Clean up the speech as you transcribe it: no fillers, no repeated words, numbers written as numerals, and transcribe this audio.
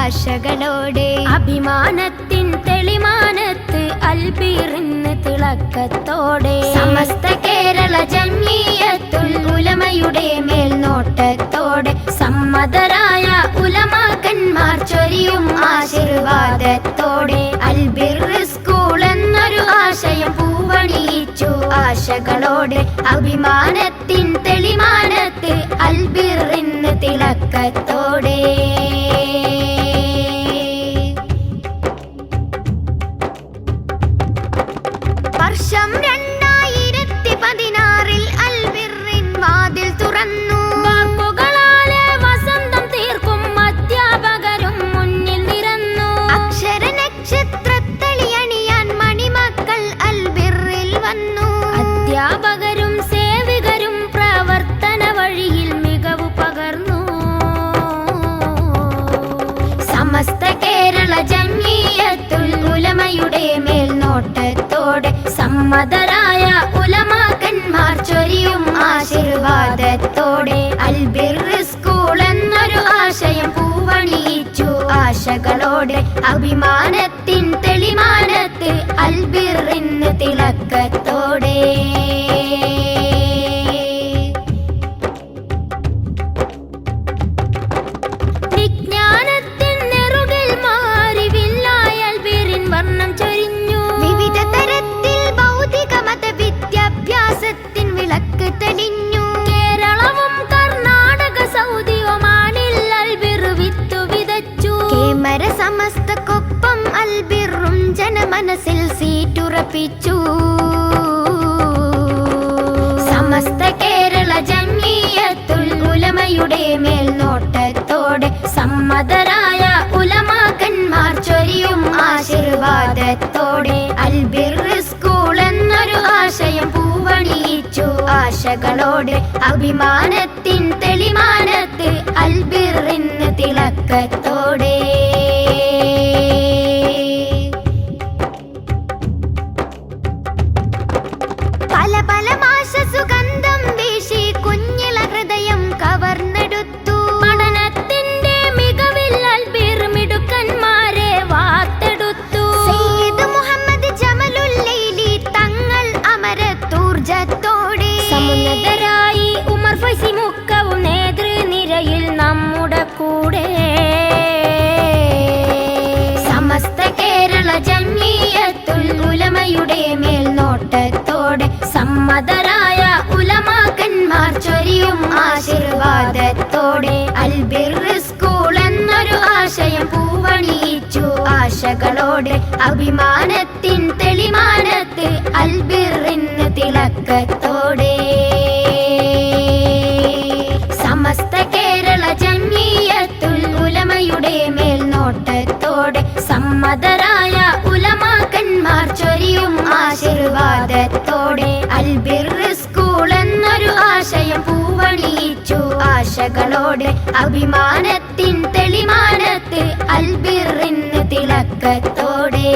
ആശകളോടെ അഭിമാനത്തിൻ തെളിമാനത്ത് അൽബീറിന് തിളക്കത്തോടെ സമസ്ത കേരള ജംഇയ്യത്തുൽ ഉലമയുടെ മേൽനോട്ടത്തോടെ സമ്മതരായ ഉലമാക്കന്മാർ ചൊരിയും ആശീർവാദത്തോടെ അൽബിർ സ്കൂൾ എന്നൊരു ആശയം പൂവണിയിച്ചു ആശകളോടെ അഭിമാനത്തിൻ തെളിമാനത്ത് അൽബിറിന് തിളക്കത്തോടെ വർഷം 2016 അൽബിറിൻ വാതിൽ തുറന്നു വാക്കുകളാലെ വസന്തം തീർക്കും അധ്യാപകരും മുന്നിൽ നിരന്നു അക്ഷര നക്ഷത്രത്തളിയണിയാൻ മണിമക്കൾ അൽബിറിൽ വന്നു അധ്യാപകരും സേവികരും പ്രവർത്തന വഴിയിൽ മികവ് പകർന്നു സമസ്ത കേരള ജംഇയ്യത്തുൽ ഉലമയുടെ മേൽനോട്ടത്തോടെ സമ്മതരായ ഉലമാക്കന്മാർ ചൊരിയും ആശീർവാദത്തോടെ അൽബിർ സ്കൂൾ എന്നൊരു ആശയം പൂവണിയിച്ചു ആശകളോടെ അഭിമാനത്തിൻ തെളിമാനത്ത് അൽബിറിന് തിളക്കത്തോടെ വിജ്ഞാനത്തിൻ നെറുകിൽ മാറി വില്ലായ അൽബിറിൻ വർണ്ണം ചൊരിഞ്ഞു വിവിധ തരത്തിൽ ഭൗതിക മത വിദ്യാഭ്യാസത്തിൻ വിളക്ക് തെളിഞ്ഞു കേരളവും കർണാടക സൗദി ഒമാനിൽ അൽബിർ വിത്തു വിതച്ചു കേമര സമസ്തക്കൊപ്പം അൽബിറും ജനമനസ്സിൽ സീറ്റുറപ്പിച്ചു സമസ്ത കേരള ജംഇയ്യത്തുൽ ഉലമയുടെ മേൽനോട്ടത്തോടെ സമ്മതരായ ഉലമാക്കന്മാർ ചൊരിയും ആശീർവാദത്തോടെ അൽബിർ സ്കൂൾ എന്നൊരു ആശയം പൂവണിയിച്ചു ആശകളോടെ അഭിമാനത്തിൻ തെളിമാനത്ത് അൽബിറിന് തിളക്കത്തോടെ പല പല മാഷ സുഗന്ധം വീശി കുഞ്ഞിള ഹൃദയം കവർന്നെടുത്തു പഠനത്തിന്റെ മികവിൽ അൽബിർ മിടുക്കന്മാരെ വാർത്തെടുത്തു സയ്യിദ് മുഹമ്മദ് ജമലുൽ ലൈലി തങ്ങൾ അമരത്തൂർജത്തോടെ സമുന്നതരായി ഉമർ ഫൈസി മുക്കവും നേതൃനിരയിൽ നമ്മുടെ കൂടെ സമസ്ത കേരള ജംഇയ്യത്തുൽ ഉലമയുടെ മേൽനോട്ടത്തോടെ സമ്മതരായ ഉലമാക്കന്മാർ ചൊരിയും ആശീർവാദത്തോടെ അൽബിർ സ്കൂൾ എന്നൊരു ആശയം പൂവണിയിച്ചു ആശകളോടെ അഭിമാനത്തിൻ തെളിമാനത്ത് അൽബിറിന് തിളക്കത്തോടെ സമസ്ത കേരള ജംഇയ്യത്തുൽ ഉലമയുടെ മേൽനോട്ടത്തോടെ സമ്മതരായ ഉലമാക്കന്മാർ ചൊരിയും ആശീർവാദത്തോടെ അൽബിർ സ്കൂൾ എന്നൊരു ആശയം പൂവണിയിച്ചു ആശകളോടെ അഭിമാനത്തിൻ തെളിമാനത്ത് അൽബിറിന് തിളക്കത്തോടെ